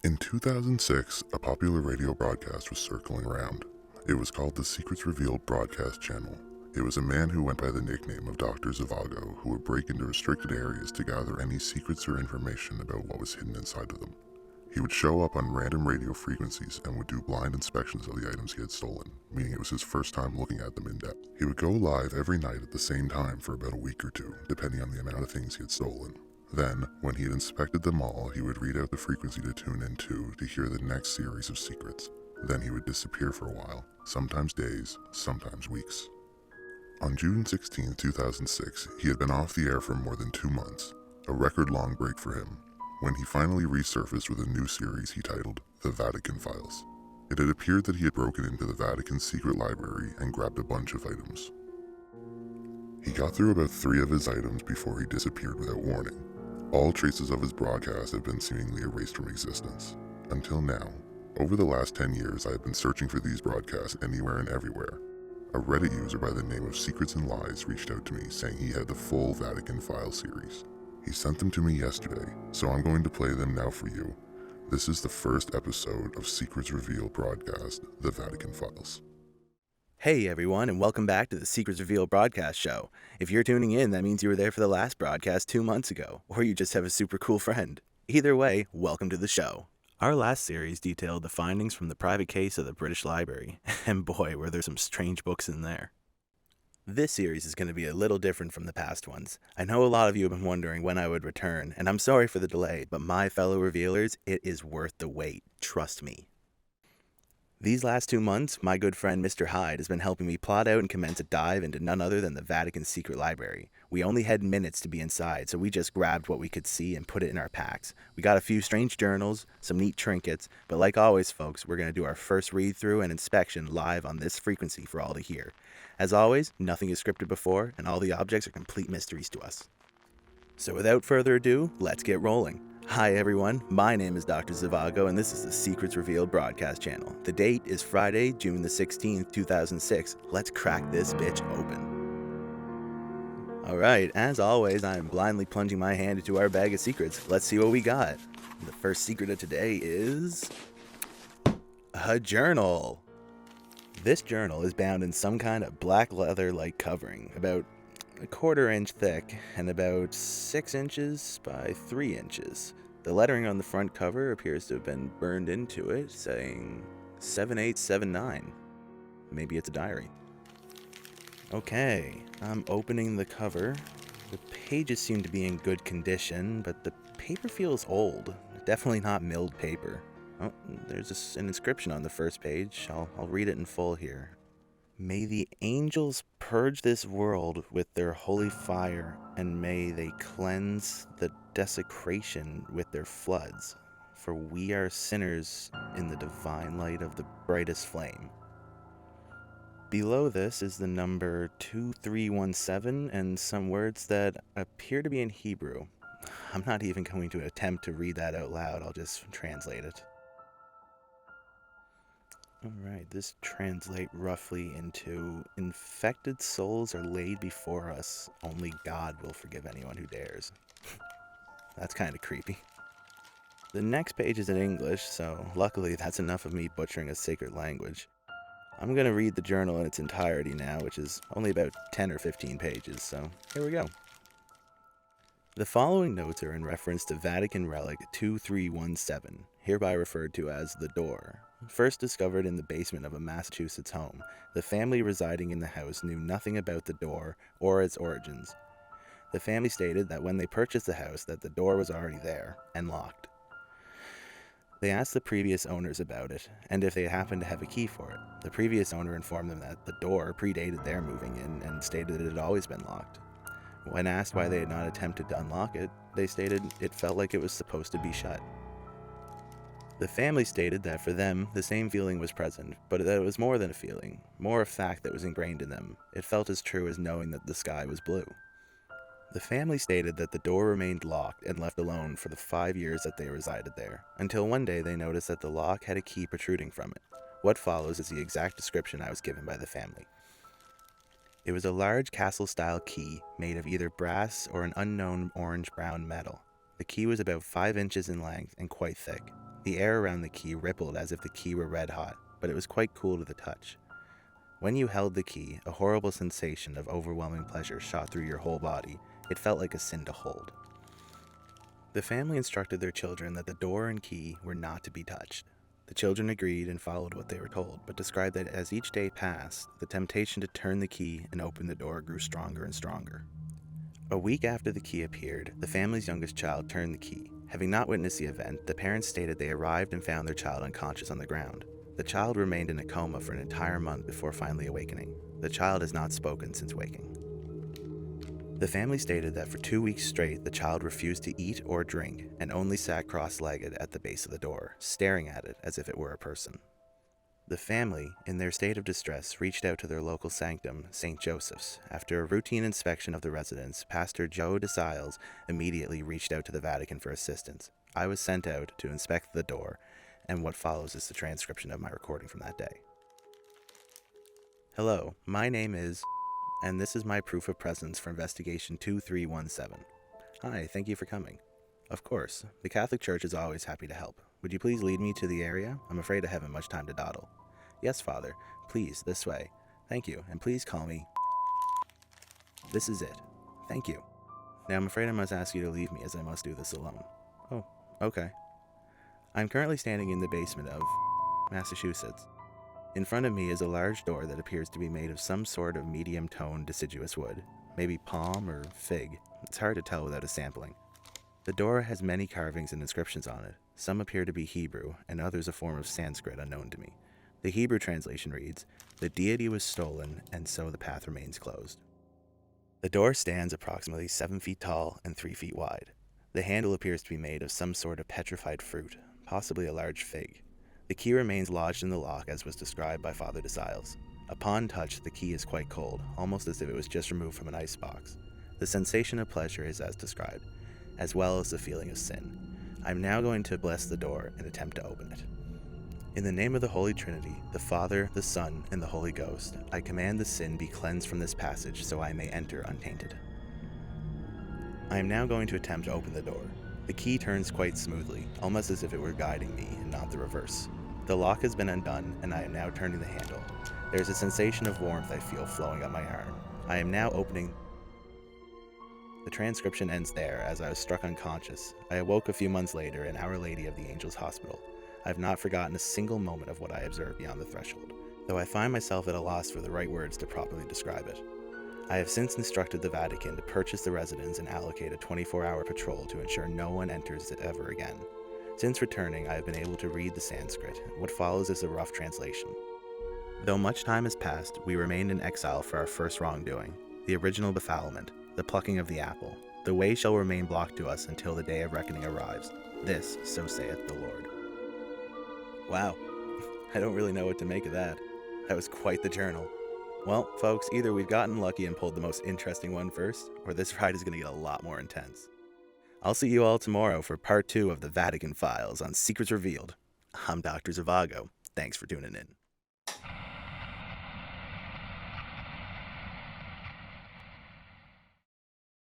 In 2006, a popular radio broadcast was circling around. It was called the Secrets Revealed broadcast channel. It was a man who went by the nickname of Dr. Zevagho who would break into restricted areas to gather any secrets or information about what was hidden inside of them. He would show up on random radio frequencies and would do blind inspections of the items he had stolen, meaning it was his first time looking at them in depth. He would go live every night at the same time for about a week or two, depending on the amount of things he had stolen. Then, when he had inspected them all, he would read out the frequency to tune into to hear the next series of secrets. Then he would disappear for a while, sometimes days, sometimes weeks. On June 16, 2006, he had been off the air for more than 2 months, a record-long break for him, when he finally resurfaced with a new series he titled The Vatican Files. It had appeared that he had broken into the Vatican's secret library and grabbed a bunch of items. He got through about 3 of his items before he disappeared without warning. All traces of his broadcast have been seemingly erased from existence. Until now. Over the last 10 years, I have been searching for these broadcasts anywhere and everywhere. A Reddit user by the name of Secrets and Lies reached out to me saying he had the full Vatican Files series. He sent them to me yesterday, so I'm going to play them now for you. This is the first episode of Secrets Revealed broadcast, The Vatican Files. Hey everyone, and welcome back to the Secrets Revealed broadcast show. If you're tuning in, that means you were there for the last broadcast 2 months ago, or you just have a super cool friend. Either way, welcome to the show. Our last series detailed the findings from the private case of the British Library, and boy, were there some strange books in there. This series is going to be a little different from the past ones. I know a lot of you have been wondering when I would return, and I'm sorry for the delay, but my fellow revealers, it is worth the wait, trust me. These last 2 months, my good friend Mr. Hyde has been helping me plot out and commence a dive into none other than the Vatican's secret library. We only had minutes to be inside, so we just grabbed what we could see and put it in our packs. We got a few strange journals, some neat trinkets, but like always, folks, we're going to do our first read-through and inspection live on this frequency for all to hear. As always, nothing is scripted before, and all the objects are complete mysteries to us. So without further ado, let's get rolling. Hi everyone, my name is Dr. Zevagho and this is the Secrets Revealed broadcast channel. The date is Friday, June the 16th, 2006. Let's crack this bitch open. Alright, as always, I am blindly plunging my hand into our bag of secrets. Let's see what we got. The first secret of today is a journal. This journal is bound in some kind of black leather-like covering, about a 1/4 inch thick and about 6 inches by 3 inches. The lettering on the front cover appears to have been burned into it, saying 7879. Maybe it's a diary. Okay, I'm opening the cover. The pages seem to be in good condition, but the paper feels old. Definitely not milled paper. Oh, there's an inscription on the first page. I'll read it in full here. May the angels purge this world with their holy fire, and may they cleanse the desecration with their floods, for we are sinners in the divine light of the brightest flame. Below this is the number 2317 and some words that appear to be in Hebrew. I'm not even going to attempt to read that out loud, I'll just translate it. Alright, this translates roughly into, infected souls are laid before us, only God will forgive anyone who dares. That's kind of creepy. The next page is in English, so luckily that's enough of me butchering a sacred language. I'm going to read the journal in its entirety now, which is only about 10 or 15 pages, so here we go. The following notes are in reference to Vatican relic 2317, hereby referred to as the door. First discovered in the basement of a Massachusetts home, the family residing in the house knew nothing about the door or its origins. The family stated that when they purchased the house that the door was already there and locked. They asked the previous owners about it, and if they happened to have a key for it. The previous owner informed them that the door predated their moving in and stated it had always been locked. When asked why they had not attempted to unlock it, they stated it felt like it was supposed to be shut. The family stated that for them, the same feeling was present, but that it was more than a feeling, more a fact that was ingrained in them. It felt as true as knowing that the sky was blue. The family stated that the door remained locked and left alone for the 5 years that they resided there, until one day they noticed that the lock had a key protruding from it. What follows is the exact description I was given by the family. It was a large castle-style key made of either brass or an unknown orange-brown metal. The key was about 5 inches in length and quite thick. The air around the key rippled as if the key were red hot, but it was quite cool to the touch. When you held the key, a horrible sensation of overwhelming pleasure shot through your whole body. It felt like a sin to hold. The family instructed their children that the door and key were not to be touched. The children agreed and followed what they were told, but described that as each day passed, the temptation to turn the key and open the door grew stronger and stronger. A week after the key appeared, the family's youngest child turned the key. Having not witnessed the event, the parents stated they arrived and found their child unconscious on the ground. The child remained in a coma for an entire month before finally awakening. The child has not spoken since waking. The family stated that for 2 weeks straight, the child refused to eat or drink and only sat cross-legged at the base of the door, staring at it as if it were a person. The family, in their state of distress, reached out to their local sanctum, St. Joseph's. After a routine inspection of the residence, Pastor Joe DeSiles immediately reached out to the Vatican for assistance. I was sent out to inspect the door, and what follows is the transcription of my recording from that day. Hello, my name is... and this is my proof of presence for investigation 2317. Hi, thank you for coming. Of course, the Catholic Church is always happy to help. Would you please lead me to the area? I'm afraid I haven't much time to dawdle. Yes, Father. Please, this way. Thank you, and please call me... This is it. Thank you. Now I'm afraid I must ask you to leave me as I must do this alone. Oh, okay. I'm currently standing in the basement of Massachusetts. In front of me is a large door that appears to be made of some sort of medium-toned deciduous wood, maybe palm or fig. It's hard to tell without a sampling. The door has many carvings and inscriptions on it. Some appear to be Hebrew, and others a form of Sanskrit unknown to me. The Hebrew translation reads, "The deity was stolen, and so the path remains closed." The door stands approximately 7 feet tall and 3 feet wide. The handle appears to be made of some sort of petrified fruit, possibly a large fig. The key remains lodged in the lock as was described by Father DeSiles. Upon touch, the key is quite cold, almost as if it was just removed from an icebox. The sensation of pleasure is as described, as well as the feeling of sin. I'm now going to bless the door and attempt to open it. In the name of the Holy Trinity, the Father, the Son, and the Holy Ghost, I command the sin be cleansed from this passage so I may enter untainted. I am now going to attempt to open the door. The key turns quite smoothly, almost as if it were guiding me and not the reverse. The lock has been undone, and I am now turning the handle. There is a sensation of warmth I feel flowing up my arm. I am now opening... The transcription ends there, as I was struck unconscious. I awoke a few months later in Our Lady of the Angels Hospital. I have not forgotten a single moment of what I observed beyond the threshold, though I find myself at a loss for the right words to properly describe it. I have since instructed the Vatican to purchase the residence and allocate a 24-hour patrol to ensure no one enters it ever again. Since returning, I have been able to read the Sanskrit. What follows is a rough translation. Though much time has passed, we remained in exile for our first wrongdoing, the original befoulment, the plucking of the apple. The way shall remain blocked to us until the day of reckoning arrives. This, so saith the Lord. Wow, I don't really know what to make of that. That was quite the journal. Well, folks, either we've gotten lucky and pulled the most interesting one first, or this ride is going to get a lot more intense. I'll see you all tomorrow for part 2 of the Vatican Files on Secrets Revealed. I'm Dr. Zevagho. Thanks for tuning in.